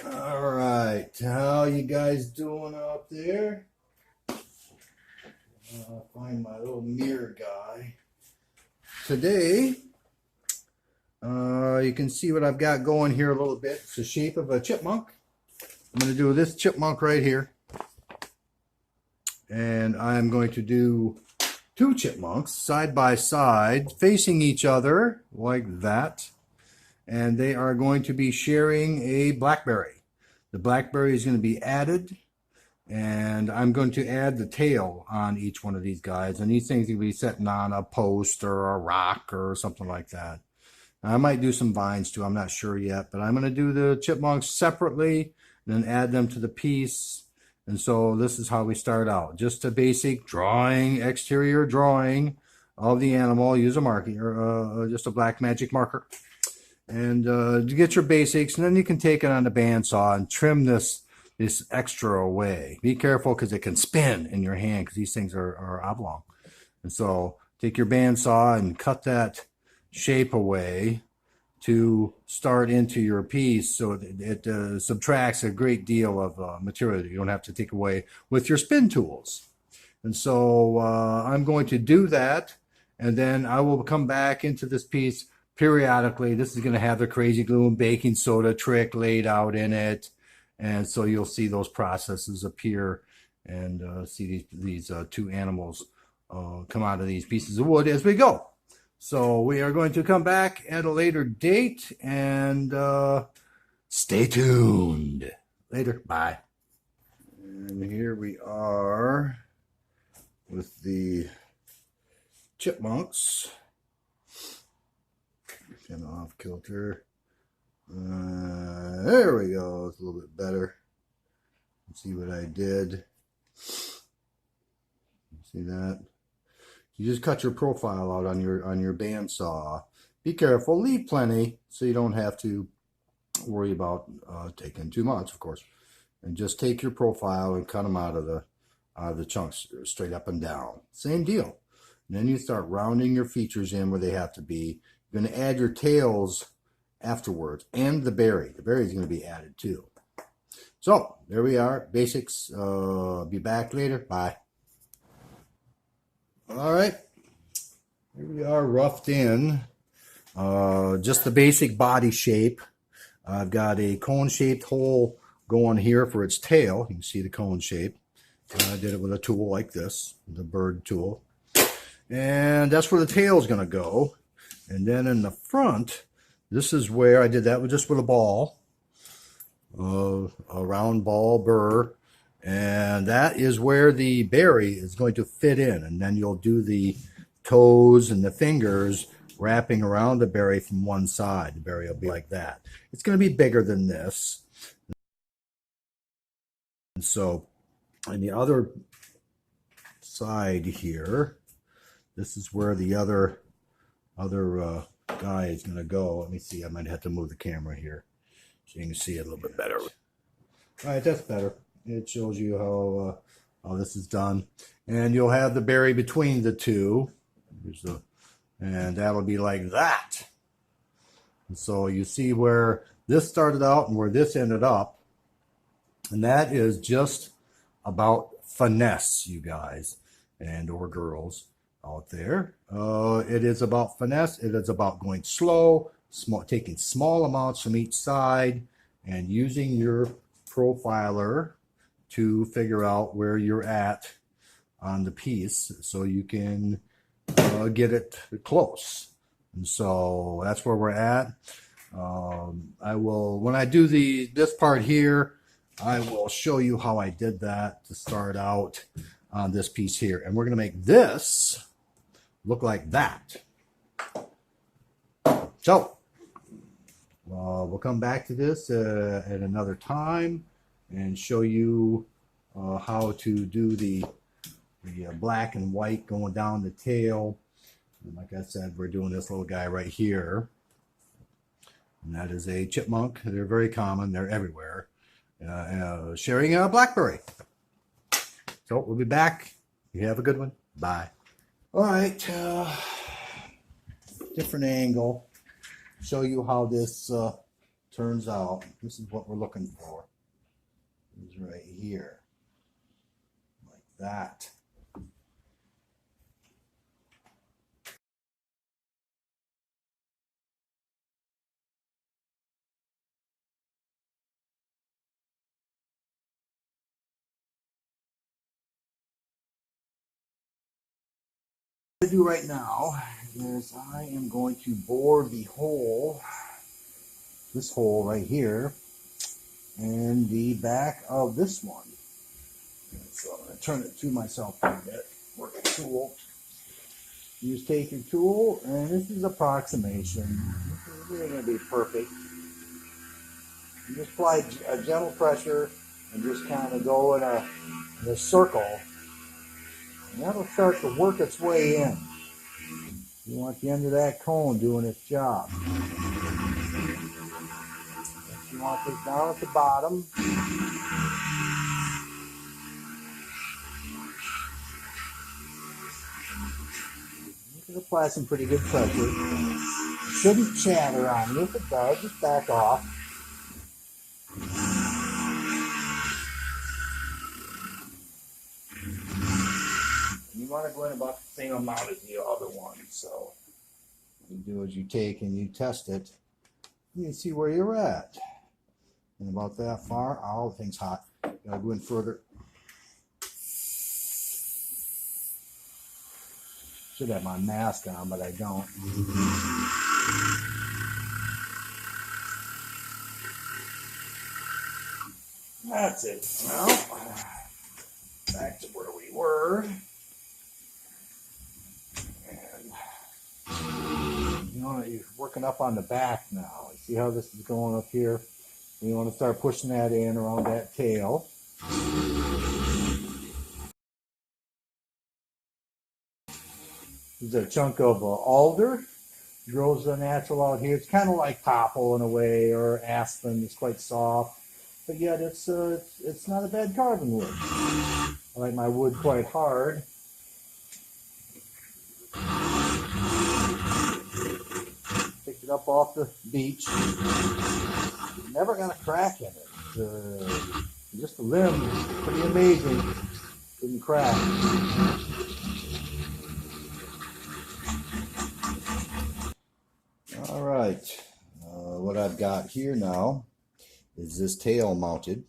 All right, how you guys doing out there? Find my little mirror guy. Today, you can see what I've got going here a little bit. It's the shape of a chipmunk. I'm going to do this chipmunk right here. And I'm going to do two chipmunks side by side, facing each other like that. And they are going to be sharing a Blackberry. The Blackberry is going to be added, and I'm going to add the tail on each one of these guys. And these things will be sitting on a post or a rock or something like that. I might do some vines too, I'm not sure yet, but I'm going to do the chipmunks separately and then add them to the piece. And so this is how we start out. Just a basic drawing, exterior drawing of the animal. Use a marker, or just a black magic marker. And to get your basics, and then you can take it on the bandsaw and trim this extra away. Be careful because it can spin in your hand because these things are oblong. And so take your bandsaw and cut that shape away to start into your piece, so it subtracts a great deal of material you don't have to take away with your spin tools. And so I'm going to do that, and then I will come back into this piece periodically. This is going to have the crazy glue and baking soda trick laid out in it, and so you'll see those processes appear and see these two animals come out of these pieces of wood as we go. So we are going to come back at a later date, and stay tuned. Later. Bye. And here we are with the chipmunks. Kind of off kilter. There we go. It's a little bit better. Let's see what I did. See that? You just cut your profile out on your bandsaw. Be careful. Leave plenty so you don't have to worry about taking too much, of course. And just take your profile and cut them out of the chunks straight up and down. Same deal. And then you start rounding your features in where they have to be. You're going to add your tails afterwards, and the berry. The berry is going to be added too. So there we are. Basics. Be back later. Bye. All right, here we are, roughed in. Just the basic body shape. I've got a cone-shaped hole going here for its tail. You can see the cone shape. I did it with a tool like this, the bird tool. And that's where the tail is going to go. And then in the front, this is where I did that just with a ball, a round ball burr. And that is where the berry is going to fit in. And then you'll do the toes and the fingers wrapping around the berry from one side. The berry will be like that. It's going to be bigger than this. And so on the other side here, this is where the other guy is going to go. Let me see. I might have to move the camera here so you can see it a little bit better. All right, that's better. It shows you how this is done. And you'll have the berry between the two. And that'll be like that. And so you see where this started out and where this ended up. And that is just about finesse, you guys and or girls out there. It is about finesse. It is about going slow, taking small amounts from each side and using your profiler to figure out where you're at on the piece so you can get it close. And so that's where we're at. I will, when I do this part here, I will show you how I did that to start out on this piece here. And we're going to make this look like that. So we'll come back to this at another time and show you how to do the black and white going down the tail. And like I said, we're doing this little guy right here. And that is a chipmunk. They're very common. They're everywhere. Sharing a Blackberry. So we'll be back. You have a good one. Bye. All right. Different angle. Show you how this turns out, this is what we're looking for. Is right here, like that. What I do right now is I am going to bore the hole, this hole right here, and the back of this one. So I'm going to turn it to myself a bit. Work a tool. You just take your tool, and this is approximation. This isn't going to be perfect. You just apply a gentle pressure and just kind of go in a circle. And that'll start to work its way in. You want the end of that cone doing its job. You want this down at the bottom. You can apply some pretty good pressure. It shouldn't chatter on you. If it does, just back off. You want to go in about the same amount as the other one. So what you do is you take and you test it. You can see where you're at. And about that far, oh, the thing's hot. Gotta go in further. Should have my mask on, but I don't. That's it. Well, back to where we were. You're working up on the back now. You see how this is going up here? You want to start pushing that in around that tail. This is a chunk of alder. Grows natural out here. It's kind of like popple in a way, or aspen. It's quite soft, but yet it's not a bad carving wood. I like my wood quite hard. Picked it up off the beach. Never got a crack in it. Just the limb, pretty amazing. Didn't crack. All right, what I've got here now is this tail mounted,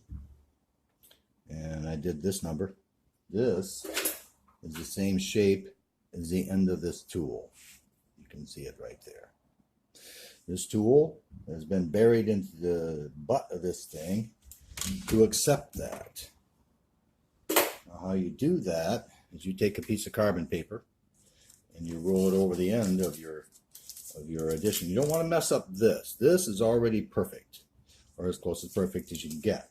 and I did this number. This is the same shape as the end of this tool. You can see it right there. This tool has been buried into the butt of this thing to accept that. Now, how you do that is you take a piece of carbon paper and you roll it over the end of your addition. You don't want to mess up this. This is already perfect, or as close as perfect as you can get.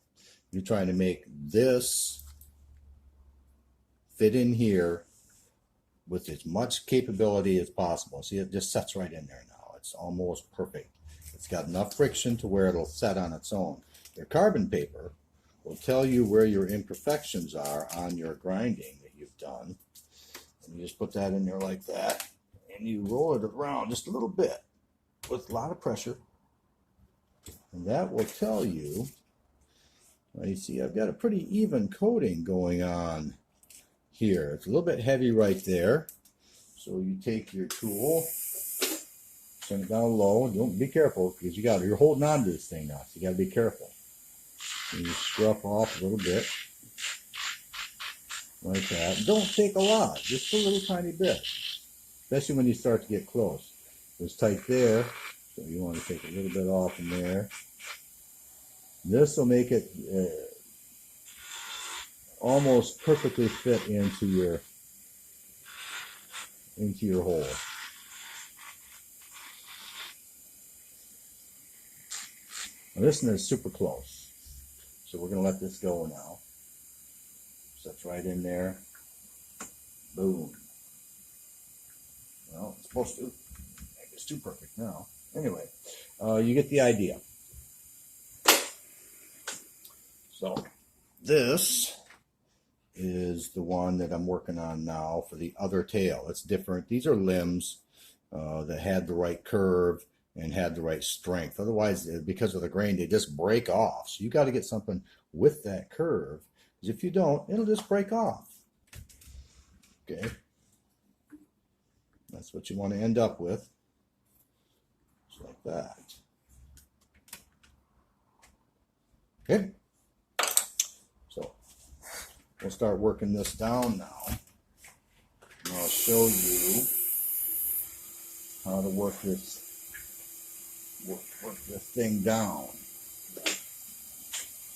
You're trying to make this fit in here with as much capability as possible. See, it just sets right in there now. It's almost perfect. It's got enough friction to where it'll set on its own. Your carbon paper will tell you where your imperfections are on your grinding that you've done. And you just put that in there like that, and you roll it around just a little bit with a lot of pressure. And that will tell you, well, you see I've got a pretty even coating going on here. It's a little bit heavy right there. So you take your tool, turn it down low, and don't be careful because you're holding on to this thing now, so you got to be careful. And you scruff off a little bit like that. Don't take a lot, just a little tiny bit, especially when you start to get close. It's tight there, so you want to take a little bit off in there. This will make it almost perfectly fit into your hole. Now this one is super close, so we're going to let this go now. Sets right in there. Boom. Well, it's supposed to. It's too perfect now. Anyway, you get the idea. So this is the one that I'm working on now for the other tail. It's different. These are limbs that had the right curve and had the right strength. Otherwise, because of the grain, they just break off. So you got to get something with that curve, because if you don't, it'll just break off. Okay, that's what you want to end up with, just like that. Okay, so we'll start working this down now. And I'll show you how to work this thing down.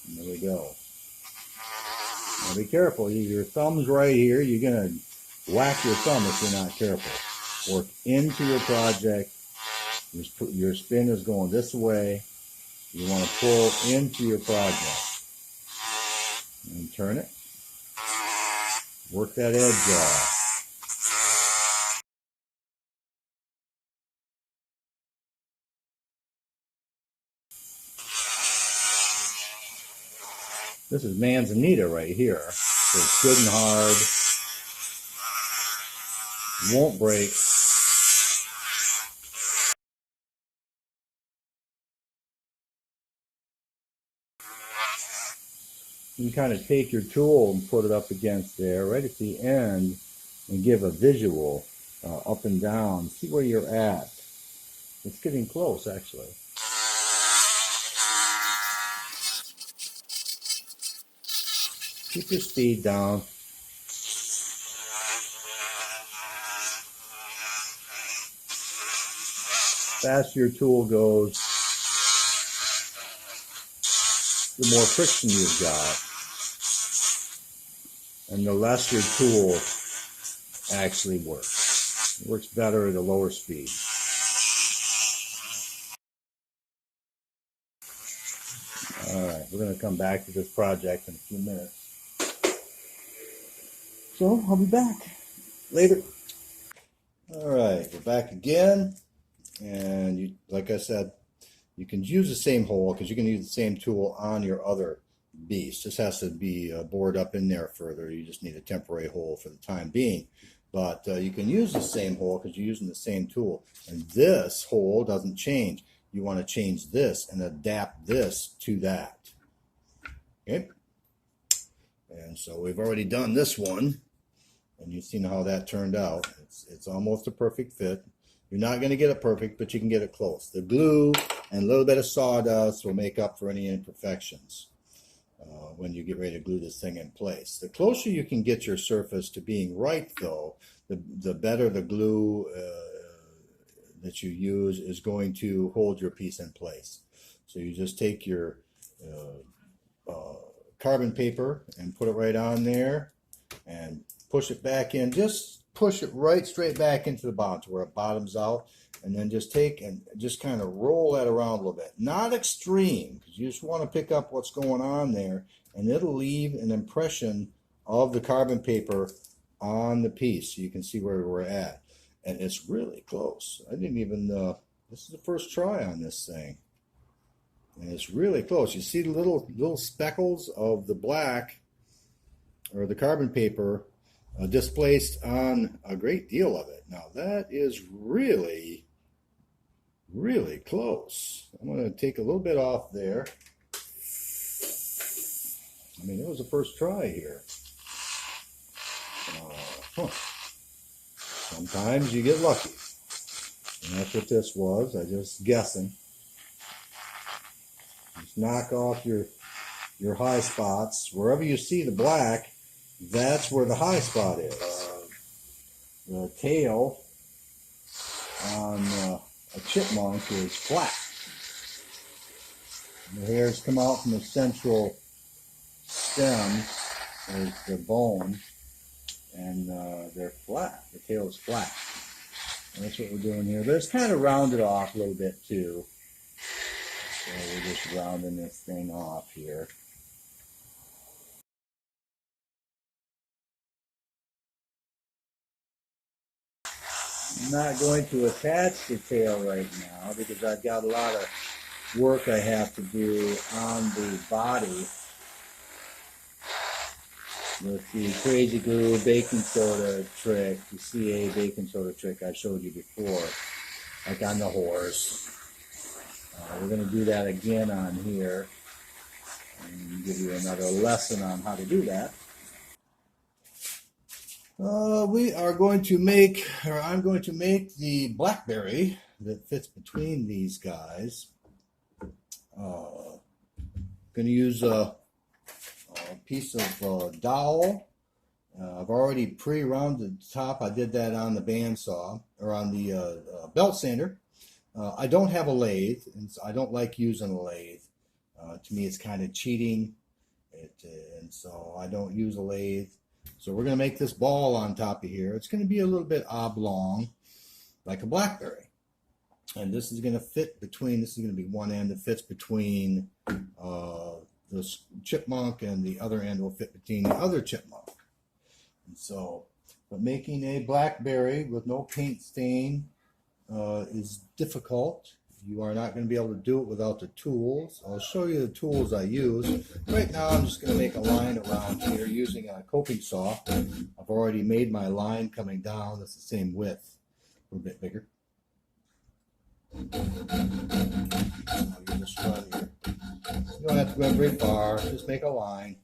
And there we go. Now be careful. Your thumb's right here. You're going to whack your thumb if you're not careful. Work into your project. Your spin is going this way. You want to pull into your project. And turn it. Work that edge off. This is manzanita right here. So it's good and hard. Won't break. You can kind of take your tool and put it up against there right at the end and give a visual up and down. See where you're at. It's getting close, actually. Keep your speed down. The faster your tool goes, the more friction you've got, and the less your tool actually works. It works better at a lower speed. Alright, we're going to come back to this project in a few minutes. So, I'll be back later. Alright, we're back again. And you, like I said, you can use the same hole because you can use the same tool on your other beast. This has to be bored up in there further. You just need a temporary hole for the time being. But you can use the same hole because you're using the same tool. And this hole doesn't change. You want to change this and adapt this to that. Okay? And so we've already done this one. And you've seen how that turned out. It's almost a perfect fit. You're not going to get it perfect, but you can get it close. The glue and a little bit of sawdust will make up for any imperfections when you get ready to glue this thing in place. The closer you can get your surface to being right, though, the better the glue that you use is going to hold your piece in place. So you just take your carbon paper and put it right on there and push it back in. Just push it right straight back into the bottom to where it bottoms out, and then just take and just kind of roll that around a little bit. Not extreme, because you just want to pick up what's going on there, and it'll leave an impression of the carbon paper on the piece so you can see where we're at. And it's really close. I didn't even this is the first try on this thing, and it's really close. You see the little speckles of the black or the carbon paper displaced on a great deal of it. Now that is really, really close. I'm going to take a little bit off there. I mean, it was the first try here. Sometimes you get lucky. And that's what this was. I'm just guessing. Just knock off your high spots. Wherever you see the black, that's where the high spot is. The tail on a chipmunk is flat. The hairs come out from the central stem, there's the bone, and they're flat. The tail is flat. And that's what we're doing here. But it's kind of rounded off a little bit too. So we're just rounding this thing off here. I'm not going to attach the tail right now because I've got a lot of work I have to do on the body with the crazy glue baking soda trick, the CA baking soda trick I showed you before, like on the horse. We're going to do that again on here and give you another lesson on how to do that. We are going to make, or I'm going to make the Blackberry that fits between these guys. Going to use a piece of dowel. I've already pre-rounded the top. I did that on the bandsaw, or on the belt sander. I don't have a lathe, and I don't like using a lathe. To me, it's kind of cheating, and so I don't use a lathe. So we're going to make this ball on top of here. It's going to be a little bit oblong, like a Blackberry. And this is going to fit between, this is going to be one end that fits between the chipmunk, and the other end will fit between the other chipmunk. And so, but making a Blackberry with no paint stain is difficult. You are not going to be able to do it without the tools. I'll show you the tools I use. Right now I'm just going to make a line around here using a coping saw. I've already made my line coming down. It's the same width, a little bit bigger. You just run here. You don't have to go very far. Just make a line.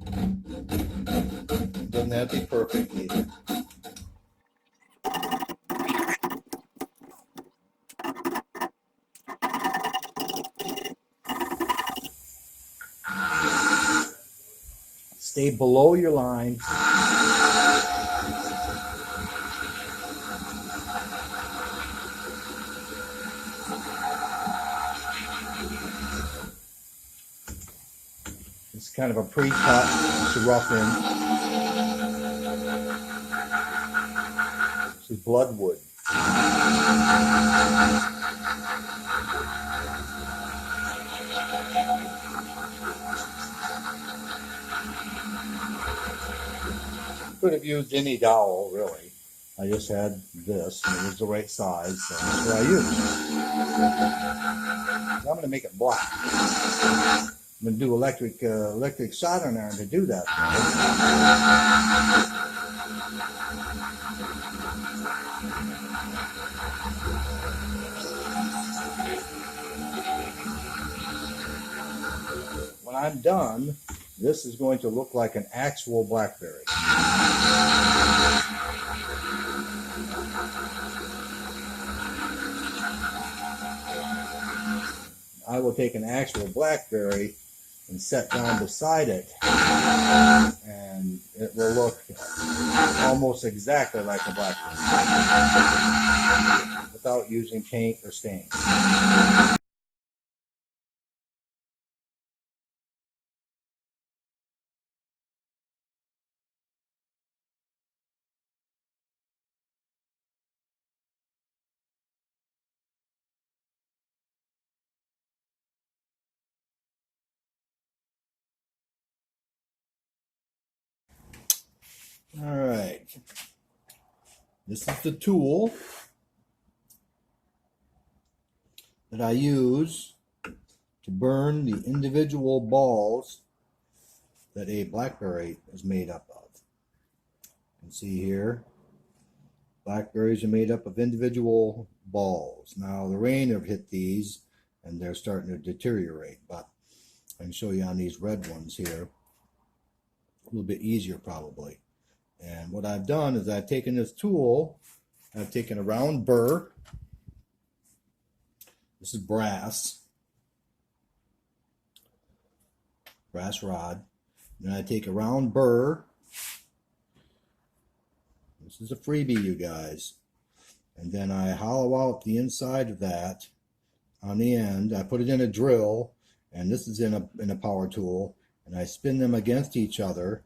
It doesn't have to be perfect either. Stay below your line. It's kind of a pre-cut to rough in. This is bloodwood. Could have used any dowel, really. I just had this, and it was the right size, so that's what I used. I'm going to make it black. I'm going to do electric soldering iron to do that. When I'm done, this is going to look like an actual Blackberry. I will take an actual Blackberry and set down beside it, and it will look almost exactly like a Blackberry without using paint or stain. All right, this is the tool that I use to burn the individual balls that a Blackberry is made up of. You can see here, Blackberries are made up of individual balls. Now the rain have hit these and they're starting to deteriorate, but I can show you on these red ones here, a little bit easier probably. And what I've done is I've taken this tool, I've taken a round burr. This is brass rod. Then I take a round burr. This is a freebie, you guys. And then I hollow out the inside of that on the end. I put it in a drill, and this is in a power tool, and I spin them against each other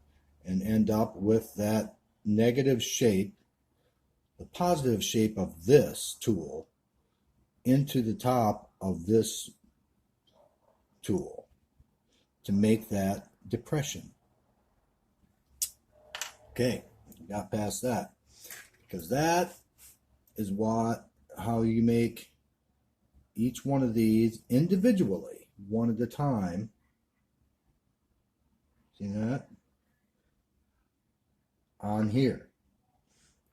and end up with that negative shape, the positive shape of this tool, into the top of this tool to make that depression. Okay, got past that, because that is how you make each one of these individually, one at a time. See that? On here.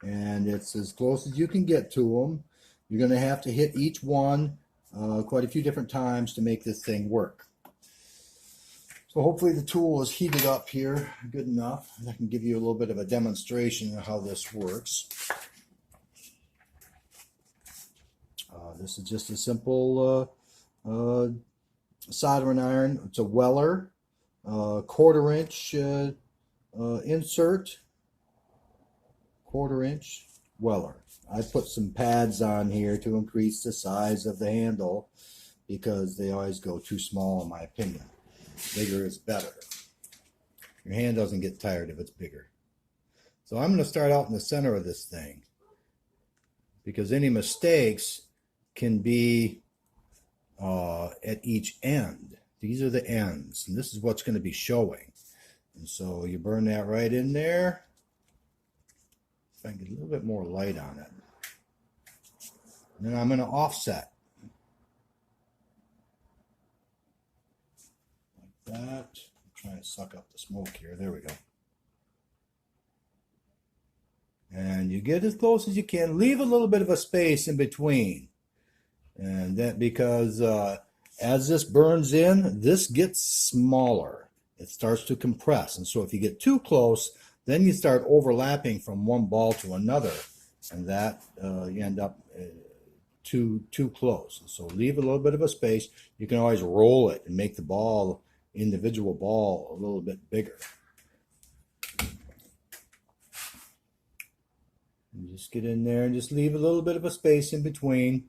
And it's as close as you can get to them. You're going to have to hit each one quite a few different times to make this thing work. So hopefully the tool is heated up here good enough, and I can give you a little bit of a demonstration of how this works. This is just a simple soldering iron. It's a Weller, 1/4 inch insert, 1/4 inch Weller. I put some pads on here to increase the size of the handle because they always go too small in my opinion. Bigger is better. Your hand doesn't get tired if it's bigger. So I'm going to start out in the center of this thing because any mistakes can be at each end. These are the ends, and this is what's going to be showing. And so you burn that right in there. If I can get a little bit more light on it. And then I'm going to offset. Like that. I'm trying to suck up the smoke here. There we go. And you get as close as you can. Leave a little bit of a space in between. And that because as this burns in, this gets smaller. It starts to compress. And so if you get too close, then you start overlapping from one ball to another. And that you end up too close. And so leave a little bit of a space. You can always roll it and make the ball, individual ball, a little bit bigger. And just get in there and just leave a little bit of a space in between.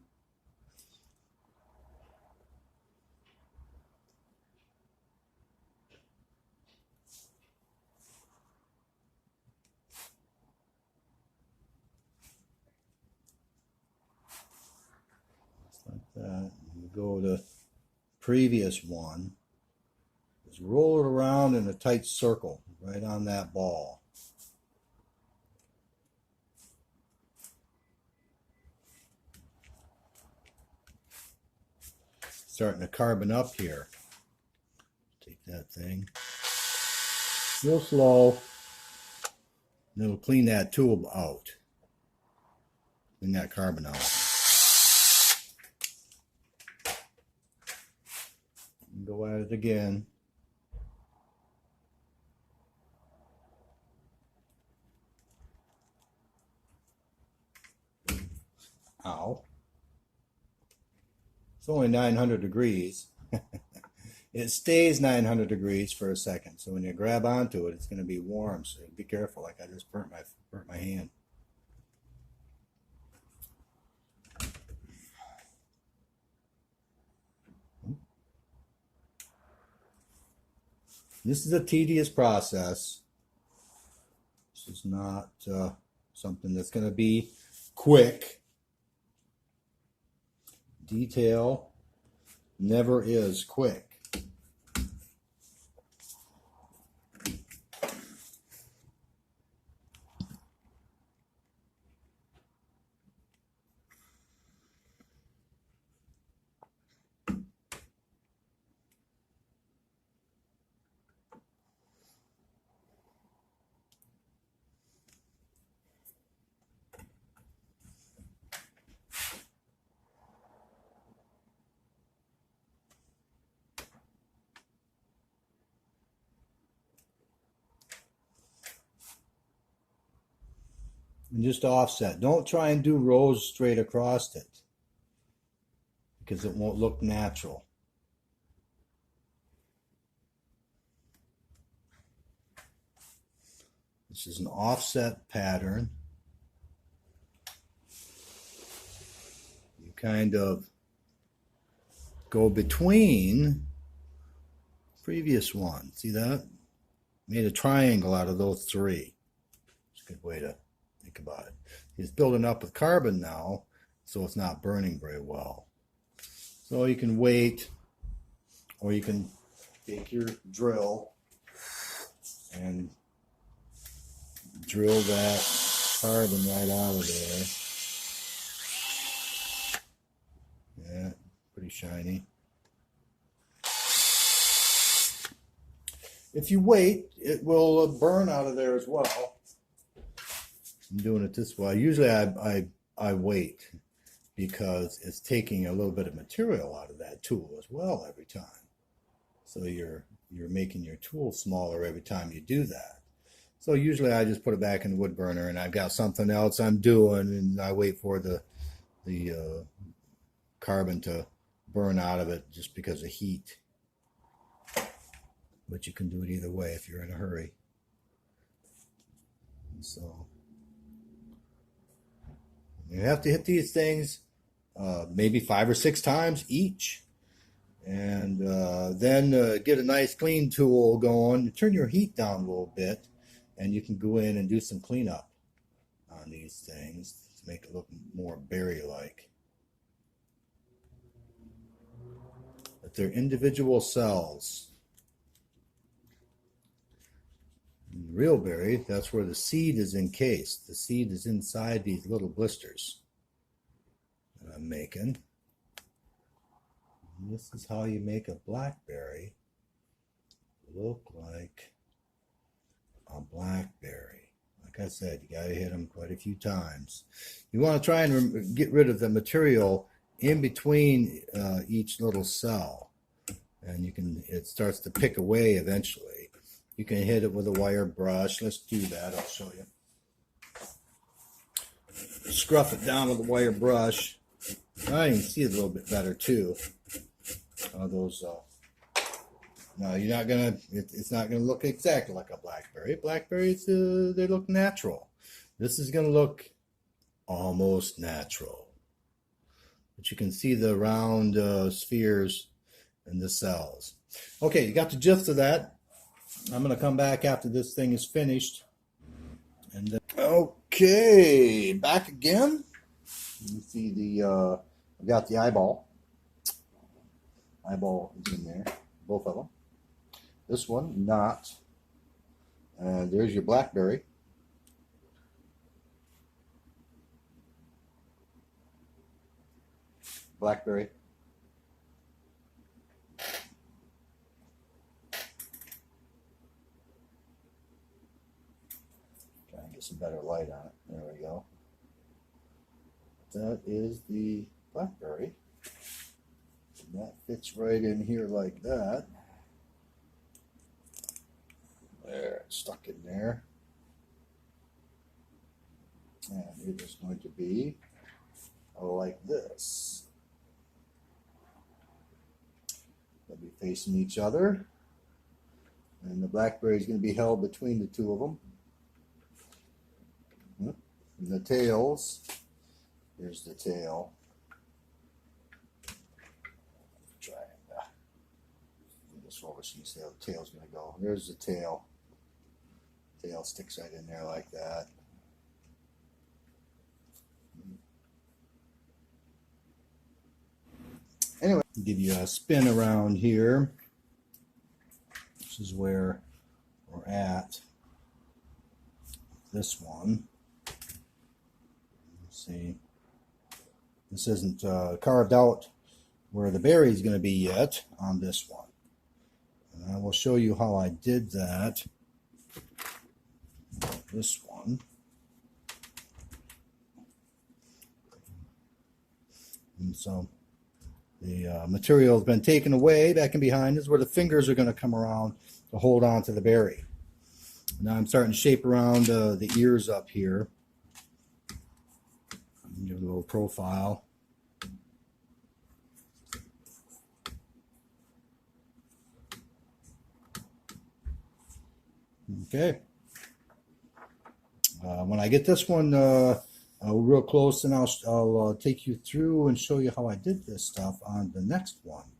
That. You go to previous one, just roll it around in a tight circle right on that ball. Starting to carbon up here. Take that thing real slow, and it'll clean that tool out. Clean that carbon out. Go at it again. Ow. It's only 900 degrees. It stays 900 degrees for a second. So when you grab onto it, it's going to be warm. So be careful. Like I just burnt my hand. This is a tedious process. This is not something that's going to be quick. Detail never is quick. And just offset. Don't try and do rows straight across it because it won't look natural. This is an offset pattern. You kind of go between previous one. See that? Made a triangle out of those three. It's a good way to think about it. It's building up with carbon now, so it's not burning very well. So you can wait, or you can take your drill and drill that carbon right out of there. Yeah, pretty shiny. If you wait, it will burn out of there as well. I'm doing it this way. Usually I wait. because it's taking a little bit of material out of that tool as well every time. So you're making your tool smaller every time you do that. So usually I just put it back in the wood burner and I've got something else I'm doing and I wait for the carbon to burn out of it just because of heat. But you can do it either way if you're in a hurry. And so you have to hit these things maybe 5 or 6 times each. And then get a nice clean tool going. Turn your heat down a little bit and you can go in and do some cleanup on these things to make it look more berry-like. But they're individual cells. In real berry, that's where the seed is encased. The seed is inside these little blisters that I'm making. And this is how you make a blackberry look like a blackberry. Like I said, you got to hit them quite a few times. You want to try and get rid of the material in between each little cell, and it starts to pick away eventually. You can hit it with a wire brush. Let's do that. I'll show you. Scruff it down with a wire brush. Now you can see it a little bit better too. No, you're not gonna. It's not gonna look exactly like a blackberry. Blackberries, they look natural. This is gonna look almost natural, but you can see the round spheres in the cells. Okay, you got the gist of that. I'm gonna come back after this thing is finished, and then, okay, back again. You see the I've got the eyeball. Eyeball is in there, both of them. This one, not. And there's your blackberry. Blackberry. Try and get some better light on it. There we go. That is the blackberry. And that fits right in here like that. There, it's stuck in there. And it is going to be like this. They'll be facing each other. And the blackberry is going to be held between the two of them. And the tails, here's the tail. Try and move this over so you see how the tail's going to go. There's the tail. Tail sticks right in there like that. Anyway, I'll give you a spin around here. This is where we're at. This one. Let's see. This isn't carved out where the berry is going to be yet on this one. And I will show you how I did that. This one. And so the material has been taken away back and behind. This is where the fingers are going to come around to hold on to the berry. Now I'm starting to shape around the ears up here. Give it a little profile. Okay. When I get this one real close, and I'll take you through and show you how I did this stuff on the next one.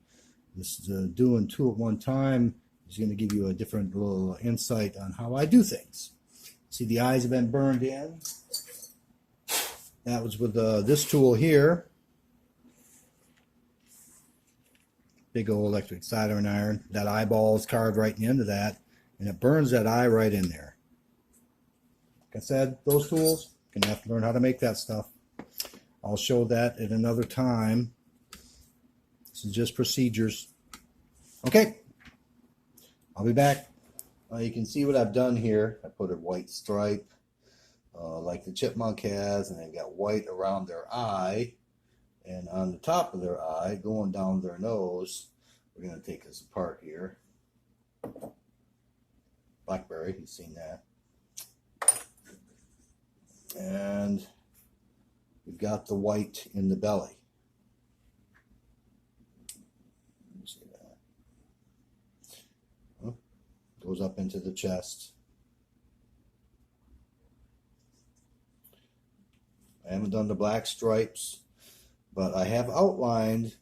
This is doing two at one time is going to give you a different little insight on how I do things. See, the eyes have been burned in. That was with this tool here. Big old electric soldering iron. That eyeball is carved right in the end of that, and it burns that eye right in there. Like I said, those tools, you're going to have to learn how to make that stuff. I'll show that at another time. This is just procedures. Okay, I'll be back. You can see what I've done here. I put a white stripe like the chipmunk has, and they've got white around their eye. And on the top of their eye, going down their nose, we're going to take this apart here. Blackberry, you've seen that. And we've got the white in the belly. You see that? Oh, goes up into the chest. I haven't done the black stripes, but I have outlined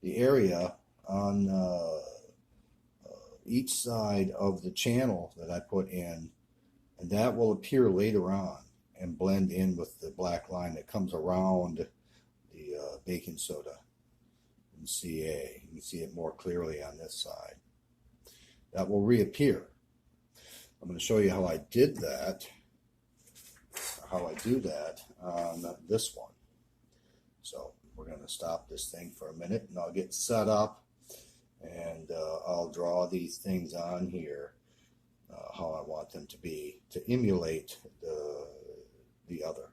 the area on each side of the channel that I put in, and that will appear later on and blend in with the black line that comes around the baking soda and CA. You can see it more clearly on this side. That will reappear. I'm going to show you how I did that, or how I do that on this one. So we're going to stop this thing for a minute, and I'll get set up, and I'll draw these things on here how I want them to be to emulate the other.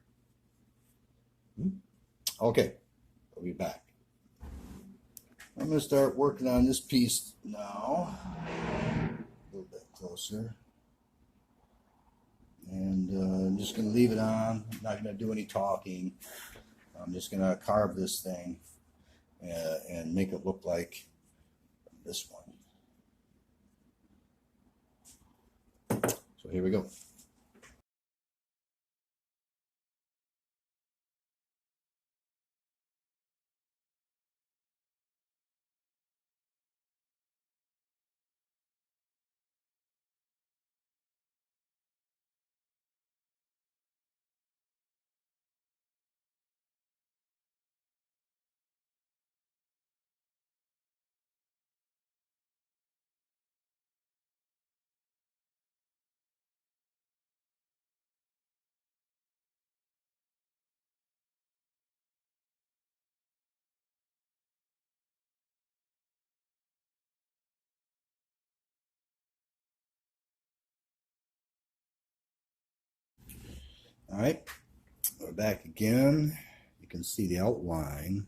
Okay, I'll be back. I'm going to start working on this piece now. A little bit closer. And I'm just going to leave it on. I'm not going to do any talking. I'm just going to carve this thing and make it look like this one. So here we go. All right, we're back again. You can see the outline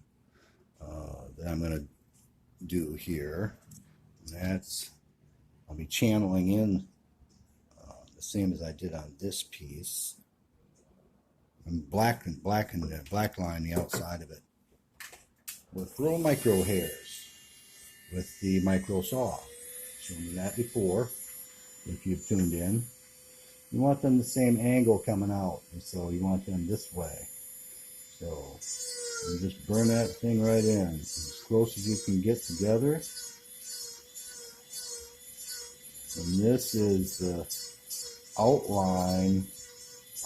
that I'm going to do here. That's, I'll be channeling in the same as I did on this piece. And black line the outside of it with little micro hairs with the micro saw. Shown you that before if you've tuned in. You want them the same angle coming out, and so you want them this way. So you just burn that thing right in as close as you can get together. And this is the outline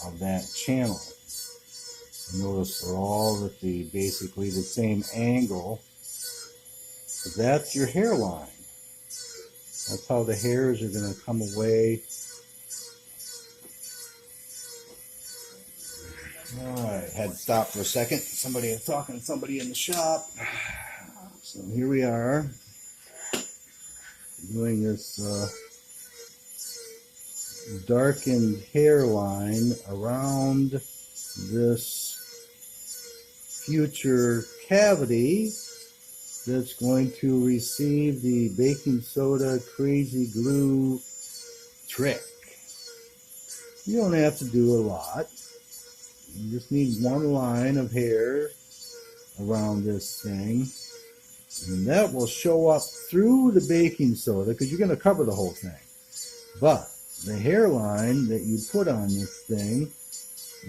of that channel. And notice they're all at basically the same angle. So that's your hairline. That's how the hairs are going to come away. Alright, had to stop for a second. Somebody was talking to somebody in the shop. So here we are doing this darkened hairline around this future cavity that's going to receive the baking soda crazy glue trick. You don't have to do a lot. You just need one line of hair around this thing, and that will show up through the baking soda because you're going to cover the whole thing. But the hairline that you put on this thing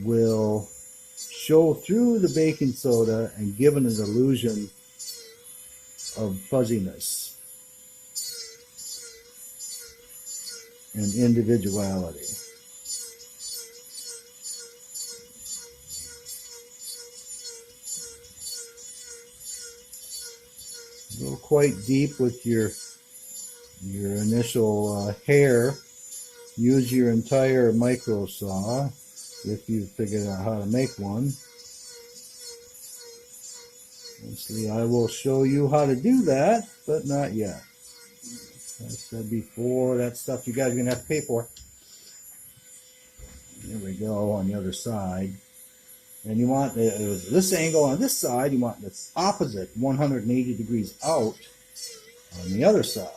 will show through the baking soda and give it an illusion of fuzziness and individuality. Go quite deep with your initial hair. Use your entire micro saw if you've figured out how to make one. Obviously, I will show you how to do that, but not yet. As I said before, that stuff you guys are going to have to pay for. There we go on the other side. And you want this angle on this side, you want this opposite 180 degrees out on the other side.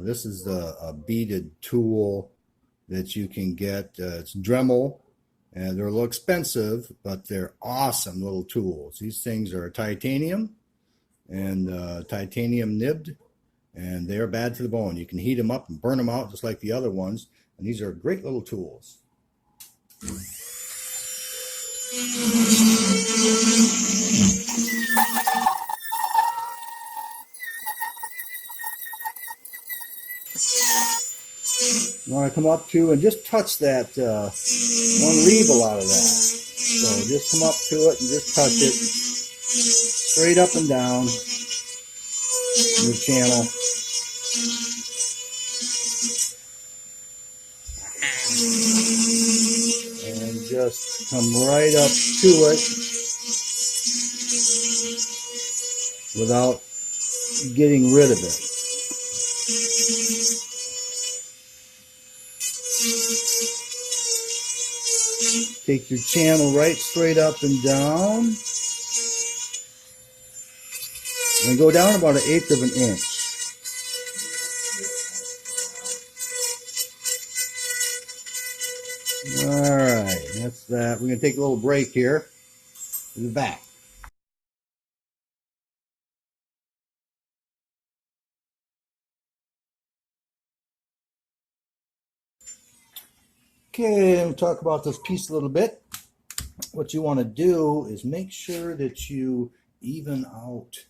This is a beaded tool that you can get. It's Dremel, and they're a little expensive, but they're awesome little tools. These things are titanium and titanium nibbed, and they're bad to the bone. You can heat them up and burn them out just like the other ones, and these are great little tools. You want to come up to and just touch that. You want to leave a lot of that. So just come up to it and just touch it straight up and down your channel. And just come right up to it without getting rid of it. Take your channel right straight up and down. And go down about 1/8 of an inch. Alright, that's that. We're going to take a little break here. We'll be back. Okay, we'll talk about this piece a little bit. What you want to do is make sure that you even out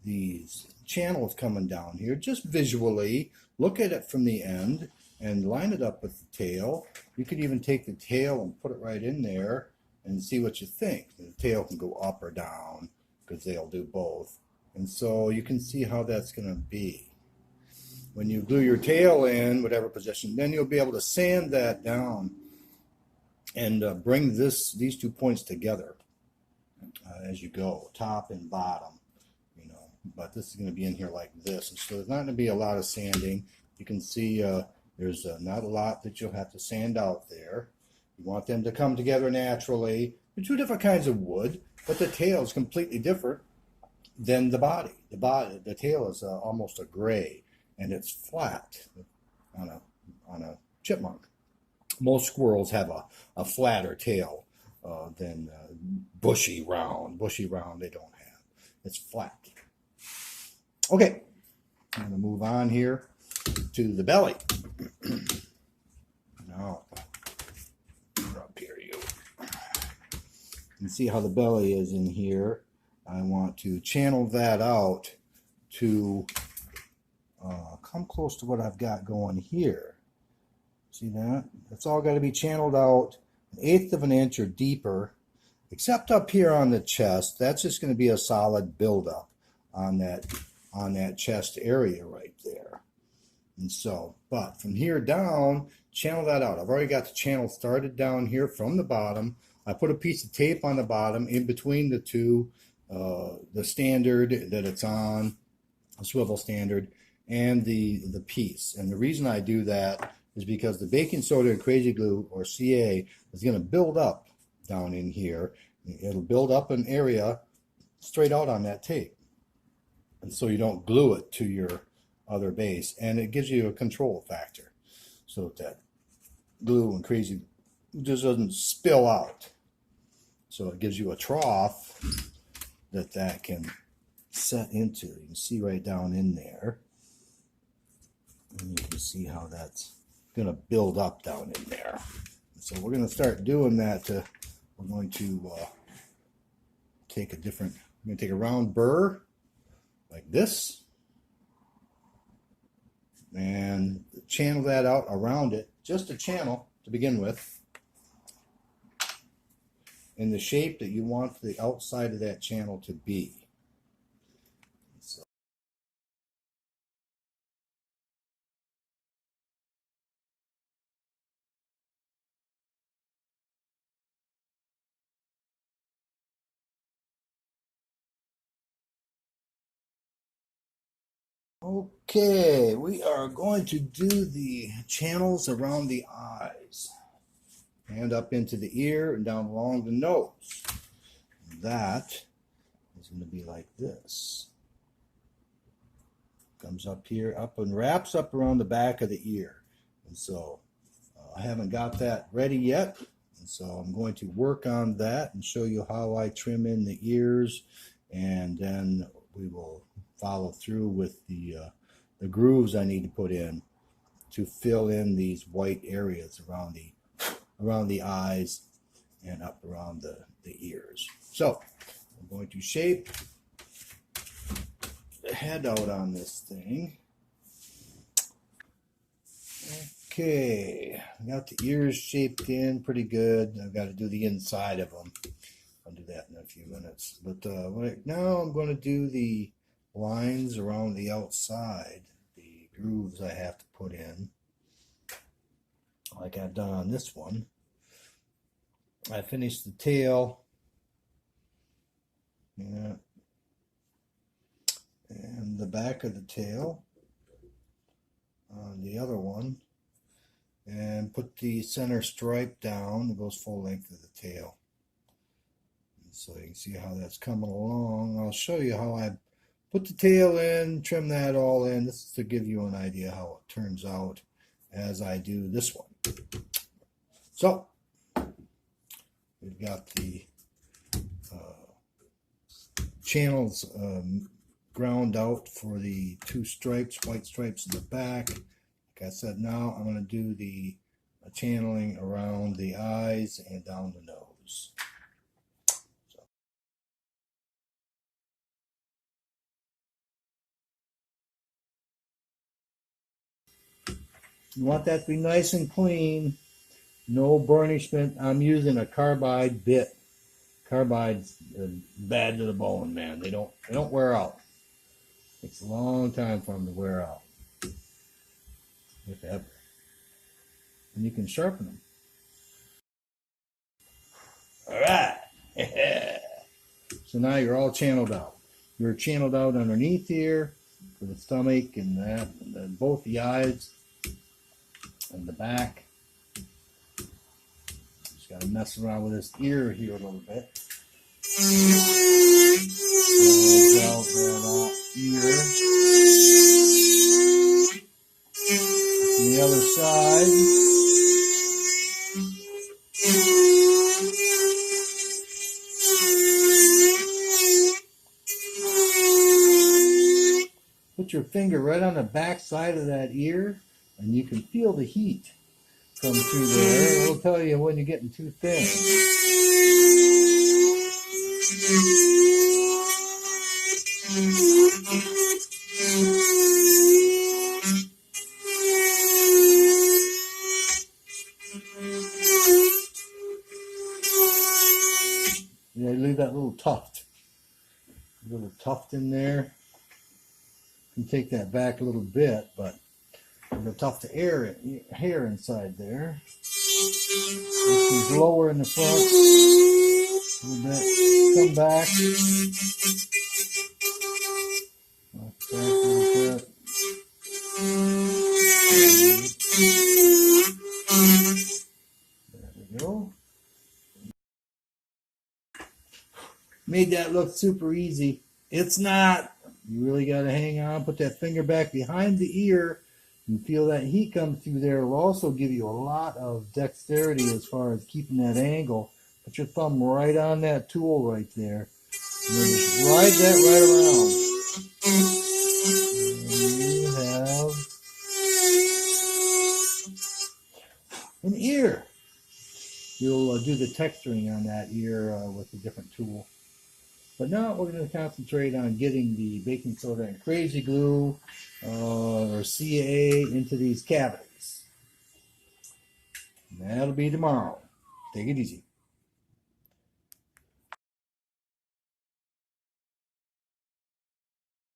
these channels coming down here. Just visually, look at it from the end and line it up with the tail. You could even take the tail and put it right in there and see what you think. The tail can go up or down because they'll do both. And so you can see how that's going to be. When you glue your tail in, whatever position, then you'll be able to sand that down and bring these 2 points together as you go, top and bottom, you know. But this is going to be in here like this, and so there's not going to be a lot of sanding. You can see there's not a lot that you'll have to sand out there. You want them to come together naturally. They're 2 different kinds of wood, but the tail is completely different than the body. The tail is almost a gray, and it's flat on a chipmunk. Most squirrels have a flatter tail than bushy round. Bushy round they don't have. It's flat. Okay, I'm going to move on here to the belly. Now, up here you can see how the belly is in here. I want to channel that out to come close to what I've got going here. See that? It's all got to be channeled out 1/8 of an inch or deeper, except up here on the chest. That's just going to be a solid buildup on that chest area right there. And so, but from here down, channel that out. I've already got the channel started down here from the bottom. I put a piece of tape on the bottom in between the two, the standard that it's on, a swivel standard, and the piece. And the reason I do that is because the baking soda and crazy glue, or CA, is going to build up down in here. It'll build up an area straight out on that tape. And so you don't glue it to your other base. And it gives you a control factor so that glue and crazy just doesn't spill out. So it gives you a trough that can set into. You can see right down in there. And you can see how that's going to build up down in there. So we're going to start doing that. We're going to take a round burr like this and channel that out around it, just a channel to begin with, in the shape that you want the outside of that channel to be. Okay, we are going to do the channels around the eyes and up into the ear and down along the nose. That is going to be like this. Comes up here, up and wraps up around the back of the ear. And so I haven't got that ready yet. And so I'm going to work on that and show you how I trim in the ears, and then we will follow through with the grooves I need to put in to fill in these white areas around the eyes and up around the ears. So I'm going to shape the head out on this thing. Okay, I got the ears shaped in pretty good. I've got to do the inside of them. I'll do that in a few minutes. But now I'm going to do the lines around the outside, the grooves I have to put in, like I've done on this one. I finished the tail, and the back of the tail on the other one, and put the center stripe down that goes full length of the tail. And so you can see how that's coming along. I'll show you how I put the tail in, trim that all in. This is to give you an idea how it turns out as I do this one. So we've got the channels ground out for the two stripes, white stripes in the back. Like I said, now I'm going to do the channeling around the eyes and down the nose. You want that to be nice and clean, no burnishment. I'm using a carbide bit. Carbide's bad to the bone, man. They don't wear out. Takes a long time for them to wear out, if ever. And you can sharpen them. All right. So now you're all channeled out. You're channeled out underneath here for the stomach and that, and then both the eyes and the back. Just got to mess around with this ear here a little bit. So ear. On the other side. Put your finger right on the back side of that ear, and you can feel the heat come through there. It'll tell you when you're getting too thin. Yeah, leave that little tuft in there. You can take that back a little bit, but there's a tuft of hair inside there. This is lower in the front. A little bit. Come back. Back a little bit. There we go. Made that look super easy. It's not. You really got to hang on. Put that finger back behind the ear and feel that heat come through there. It will also give you a lot of dexterity as far as keeping that angle. Put your thumb right on that tool right there. And then just ride that right around. And you have an ear. You'll do the texturing on that ear with a different tool. But now we're going to concentrate on getting the baking soda and crazy glue or CA into these cavities. And that'll be tomorrow. Take it easy.